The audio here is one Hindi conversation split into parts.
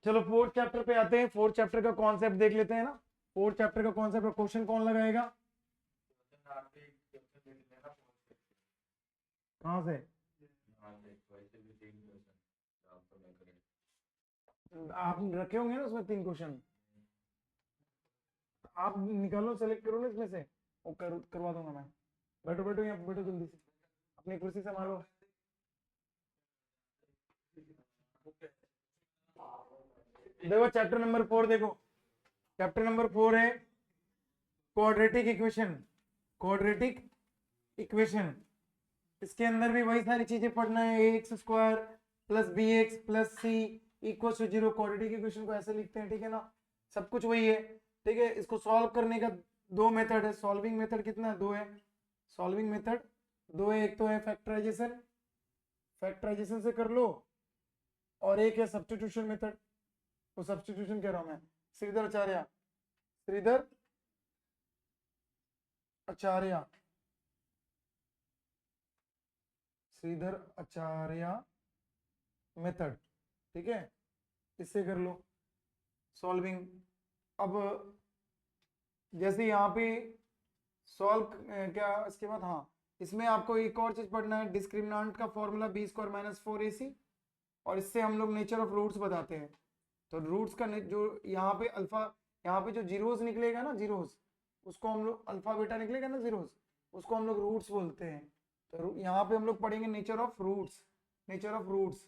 चलो फोर्थ चैप्टर पे आते हैं। फोर्थ चैप्टर का कॉन्सेप्ट देख लेते हैं ना। फोर्थ चैप्टर का कॉन्सेप्ट का क्वेश्चन कौन लगाएगा? कहाँ से? आप रखे होंगे ना उसमें 3 क्वेश्चन। आप निकालो, सेलेक्ट करो ना इसमें से, वो करवा दूंगा मैं। बैठो बैठो, यहाँ बैठो, जल्दी से अपनी कुर्सी संभालो। देखो चैप्टर नंबर 4 देखो। चैप्टर नंबर 4 है क्वाड्रेटिक इक्वेशन। क्वाड्रेटिक इक्वेशन, इसके अंदर भी वही सारी चीजें पढ़ना है। X square plus B X plus C equal to 0। Quadratic equation को ऐसे लिखते हैं, ठीक है ना। सब कुछ वही है, ठीक है। इसको सॉल्व करने का 2 मेथड है। सॉल्विंग मेथड कितना है? 2 है। सॉल्विंग मेथड 2 है। एक तो है फैक्टराइजेशन, फैक्टराइजेशन से कर लो, और एक है सब्स्टिट्यूशन मेथड। वो सब्स्टिट्यूशन कह रहा हूं मैं। श्रीधर आचार्य, श्रीधर आचार्य, श्रीधर आचार्य मेथड, ठीक है। इससे कर लो सॉल्विंग। अब जैसे यहाँ पे सॉल्व क्या इसके बाद, हाँ इसमें आपको एक और चीज पढ़ना है, डिस्क्रिमिनेंट का formula B square minus 4ac। और इससे हम लोग नेचर ऑफ रूट्स बताते हैं। तो रूट्स का जो यहाँ पे अल्फा, यहाँ पे जो जीरोस निकलेगा ना, जीरोस, उसको हम लोग अल्फा बेटा निकलेगा ना जीरोस, उसको हम लोग रूट्स बोलते हैं। तो यहाँ पे हम लोग पढ़ेंगे nature of roots, nature of roots,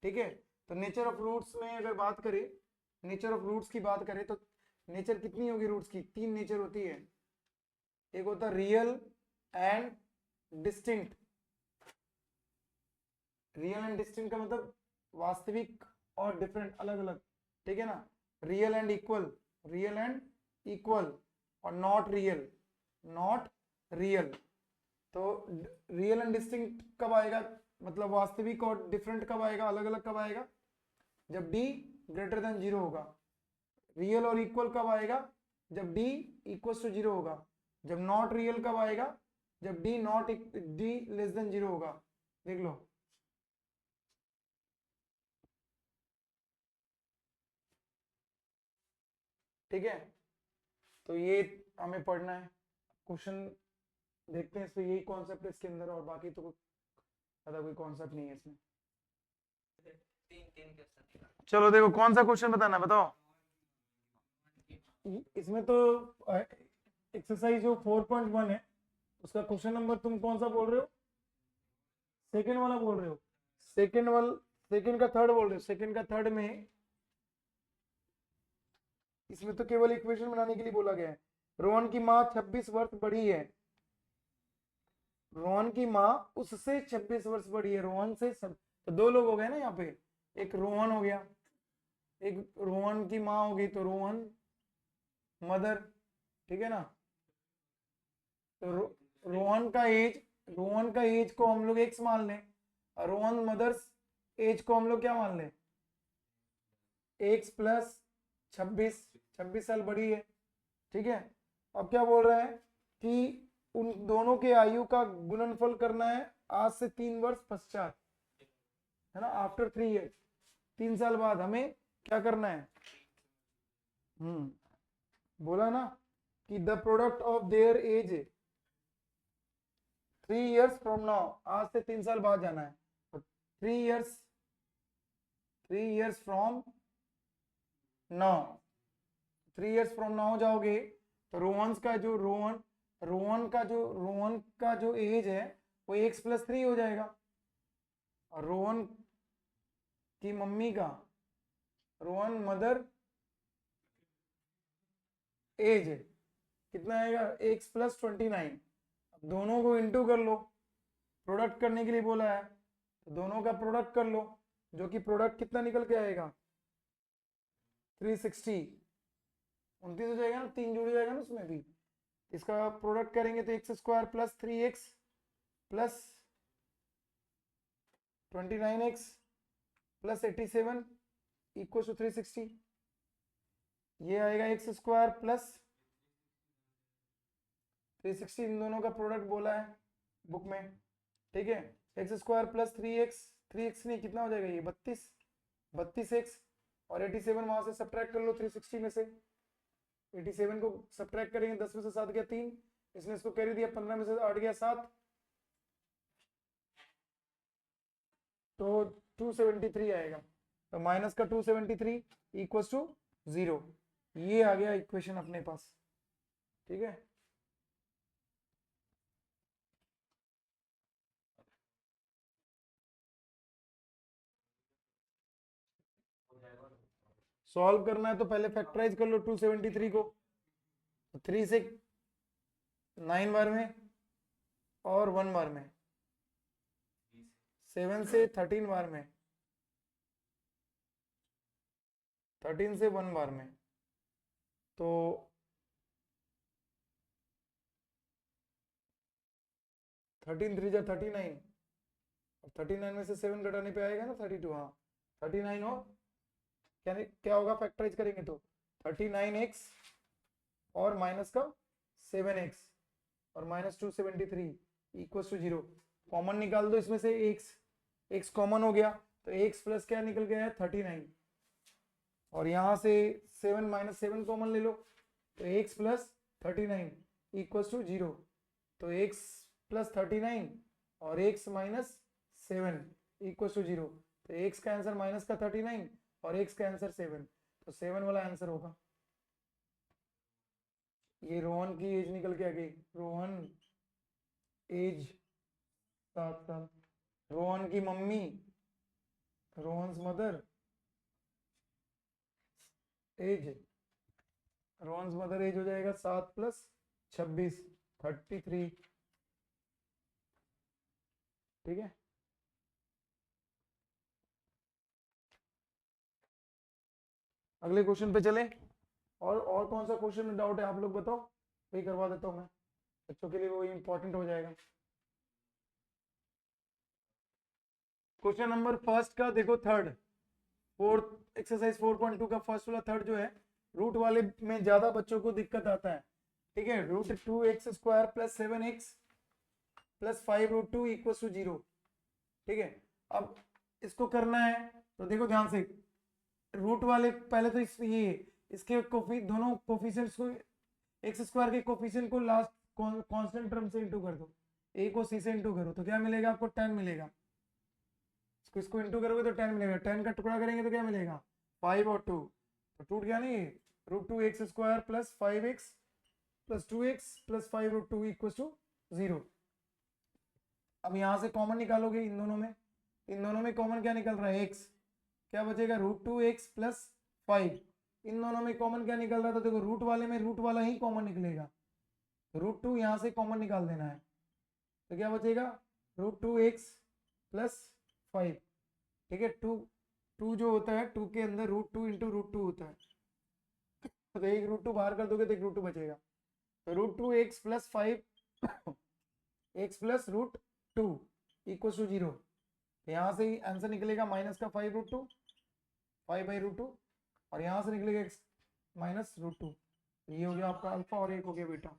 ठीक है। तो नेचर ऑफ रूट्स में अगर बात करें, नेचर ऑफ रूट्स की बात करें, तो नेचर कितनी होगी रूट्स की? 3 नेचर होती है। एक होता है real and distinct. Real and distinct का मतलब वास्तविक और डिफरेंट, अलग अलग, ठीक है ना। Real and equal, real and equal, और नॉट रियल, नॉट रियल। तो रियल एंड डिस्टिंक्ट कब आएगा, मतलब वास्तविक और डिफरेंट कब आएगा, अलग अलग कब आएगा? जब d ग्रेटर देन 0 होगा। रियल और इक्वल कब आएगा? जब d इक्वल टू 0 होगा। जब नॉट रियल कब आएगा? जब d not d less than 0 होगा। देख लो, ठीक है। तो ये हमें पढ़ना है। क्वेश्चन देखते हैं इसमें, यही कॉन्सेप्ट है इसके अंदर, और बाकी तो ज्यादा कोई कॉन्सेप्ट नहीं है इसमें। चलो देखो कौन सा क्वेश्चन बताना, बताओ। इसमें तो एक्सरसाइज जो 4.1 है, उसका क्वेश्चन नंबर तुम कौन सा बोल रहे हो? सेकंड वाला बोल रहे हो? सेकंड वाला, सेकंड का थर्ड बोल रहे हो? सेकंड का थर्ड में इसमें तो केवल इक्वेशन बनाने के लिए बोला गया है। रोहन की माँ 26 वर्ष बड़ी है। रोहन की माँ उससे 26 वर्ष बड़ी है। रोहन से सब, तो 2 लोग हो गए ना यहाँ पे। एक रोहन हो गया, एक रोहन की माँ हो गई, तो रोहन मदर, ठीक है ना। तो रोहन का एज, रोहन का एज को हम लोग एक्स मान लें, और रोहन मदर्स एज को हम लोग क्या मान लें? एक्स प्लस 26, 26 साल बड़ी है, ठीक है। अब क्या बोल रहे हैं कि उन दोनों के आयु का गुणनफल करना है आज से 3 वर्ष पश्चात, है ना, आफ्टर 3 ईयर। 3 साल बाद हमें क्या करना है? बोला ना कि the product of their age 3 years from now, आज से 3 साल बाद जाना है। तो 3 years, 3 years from now, 3 years from now जाओगे, तो रोहन का जो रोहन का जो एज है वो x+3 हो जाएगा। और रोहन की मम्मी का, रोहन मदर एज कितना आएगा? x+29। अब दोनों को इंटू कर लो, प्रोडक्ट करने के लिए बोला है, तो दोनों का प्रोडक्ट कर लो, जो कि प्रोडक्ट कितना निकल के आएगा? 360, 29 हो जाएगा ना, 3 जुड़ जाएगा ना उसमें भी। इसका प्रोडक्ट करेंगे तो x² plus 3x plus 29x plus 87 equal to 360। ये आएगा x² प्लस 360, इन दोनों का प्रोडक्ट बोला है बुक में, ठीक है। x² प्लस 3x, 3x नहीं, कितना हो जाएगा ये? 32, 32x और 87 वहां से सब्ट्रैक्ट कर लो 360 में से। 87 को सब्ट्रैक्ट करेंगे, 10 में से 7 गया 3, इसने इसको कैरी दिया, 15 में से 8 गया 7, तो 273 आएगा। तो माइनस का 273 इक्वल टू 0। ये आ गया इक्वेशन अपने पास, ठीक है। सॉल्व करना है तो पहले फैक्टराइज कर लो 273 को, 3 से 9 बार में और 1 बार में, 7 से 13 बार में, 13 से 1 बार में, तो 13 3 जा 39, 39 में से 7 घटाने पे आएगा ना 32, हाँ 39 हो क्या होगा फैक्टराइज करेंगे तो 39x और माइनस का 7x और माइनस 273 इक्वल टू 0। कॉमन निकाल दो इसमें से x कॉमन हो गया, तो x प्लस क्या निकल गया है 39, और यहाँ से 7 माइनस 7 कॉमन ले लो, तो x प्लस 39 इक्वल टू 0। तो x प्लस 39 और x माइनस 7 इक्वल टू 0। तो x का आंसर माइनस का 39 और x का आंसर 7, तो 7 वाला आंसर होगा। ये रोहन की एज निकल के आ गई, रोहन एज 7 साल, रोहन की मम्मी, Rohan's mother age, Rohan's mother age हो जाएगा 7 प्लस 26 33, ठीक है। अगले क्वेश्चन पे चले। और कौन सा क्वेश्चन में डाउट है आप लोग बताओ, वही करवा देता हूँ मैं, बच्चों के लिए वो इंपॉर्टेंट हो जाएगा। क्वेश्चन नंबर फर्स्ट का देखो, थर्ड फोर्थ एक्सरसाइज 4.2 का फर्स्ट वाला थर्ड जो है, रूट वाले में ज्यादा बच्चों को दिक्कत आता है, ठीक है। Root 2x² plus 7x plus 5 root 2 equal to 0, ठीक है। अब इसको करना है तो देखो ध्यान से, रूट वाले पहले तो इसके दोनों कोफिशिएंट्स को, x² के कोफिशिएंट को लास्ट कांस्टेंट टर्म से इंटू कर दो, a को c से इंटू करो तो क्या मिलेगा आपको 10 मिलेगा, इसको इंटू करोगे तो 10 मिलेगा, 10 का टुकड़ा करेंगे तो क्या मिलेगा 5 और 2, तो टूट गया नहीं, root 2x² plus 5x plus 2x plus 5 root 2 equal to 0। अब यहां से कॉमन निकालोगे इन दोनों में कॉमन क्या निकल रहा है x, क्या बचेगा रूट 2x प्लस 5, इन दोनों में कॉमन क्या निकल रहा था, देखो रूट वाले में रूट वाला ही कॉमन निकलेगा, रूट 2 यहां से कॉमन निकाल देना है, तो क्या बचेगा रूट 2x प्लस 5, ठीक है। 2 जो होता है 2 के अंदर रूट 2 इंटू रूट 2 होता है, तो एक रूट 2 बाहर कर दोगे तो एक रूट 2 बचेगा, तो root 2x plus 5 x plus root 2 equal to 0। यहाँ से आंसर निकलेगा माइनस का 5 रूट 2, 5 बाई रूट 2, और यहाँ से निकलेगा x माइनस रूट 2, ये हो गया आपका अल्फा और एक हो गया बीटा।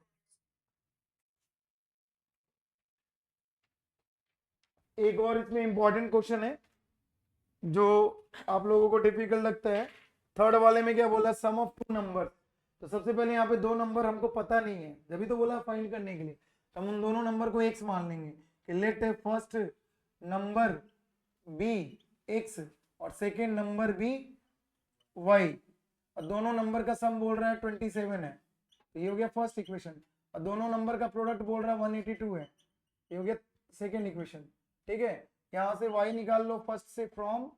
एक और इसमें इंपॉर्टेंट क्वेश्चन है जो आप लोगों को डिफिकल्ट लगता है, थर्ड वाले में क्या बोला सम ऑफ टू नंबर, तो सबसे पहले यहाँ पे दो नंबर हमको पता नहीं है, जब भी तो बोला फाइंड करने के लिए, तो हम उन दोनों नंबर को x मान लेंगे कि let first number be x और सेकेंड नंबर बी y, और दोनों नंबर का सम बोल रहा है 27 है, तो ये हो गया फर्स्ट इक्वेशन, और दोनों नंबर का प्रोडक्ट बोल रहा है 182 है, ये हो गया सेकेंड इक्वेशन, ठीक है। यहाँ से y निकाल लो फर्स्ट से, फ्रॉम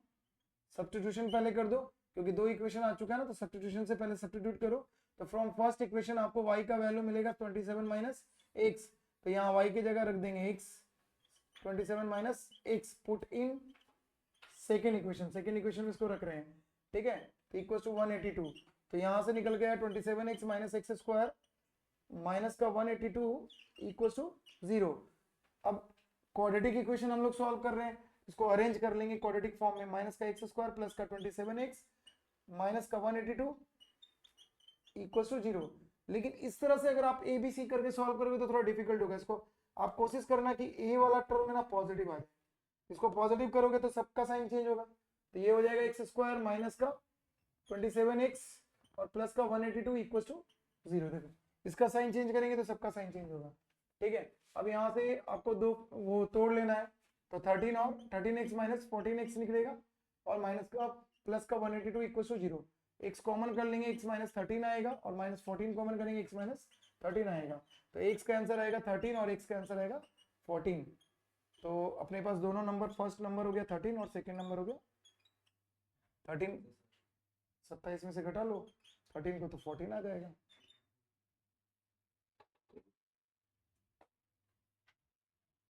सब्स्टिट्यूशन पहले कर दो क्योंकि दो इक्वेशन आ चुका है ना, तो सब्स्टिट्यूशन से पहले सब्स्टिट्यूट करो, तो फ्रॉम फर्स्ट इक्वेशन आपको y का वैल्यू मिलेगा 27 माइनस x, तो यहाँ y की जगह रख देंगे x, 27 minus x put in second equation में इसको रख रहे हैं, ठीक है, तो इक्वल टू 182, तो यहाँ से निकल गया 27x minus x square minus का 182 इक्वल टू 0। अब क्वाड्रेटिक इक्वेशन हम लोग सॉल्व कर रहे हैं, इसको अरेंज कर लेंगे क्वाड्रेटिक फॉर्म में, माइनस का एक्स स्क्वायर प्लस का 27x माइनस का 182 इक्वल टू 0। लेकिन इस तरह से अगर आप ए बी सी करके सॉल्व करोगे तो थोड़ा डिफिकल्ट होगा, इसको आप कोशिश करना कि ए वाला टर्म में ना पॉजिटिव आ जाए, इसको पॉजिटिव करोगे तो सबका साइन चेंज होगा, तो ये हो जाएगा एक्स स्क्वायर माइनस का 27x और प्लस का 182 इक्वल टू 0। देखो इसका साइन चेंज करेंगे तो सबका साइन चेंज होगा, ठीक है। अब यहाँ से आपको दो वो तोड़ लेना है, तो 13 और 13x माइनस 14x निकलेगा और माइनस का प्लस का 182 इक्वल टू 0। x कॉमन कर लेंगे, x माइनस 13 आएगा और माइनस 14 कॉमन करेंगे, x माइनस 13 आएगा। तो x का आंसर आएगा 13 और x का आंसर आएगा 14। तो अपने पास दोनों नंबर, फर्स्ट नंबर हो गया 13 और सेकंड नंबर हो गया 13। 27 में से घटा लो 13 को तो 14 आ जाएगा।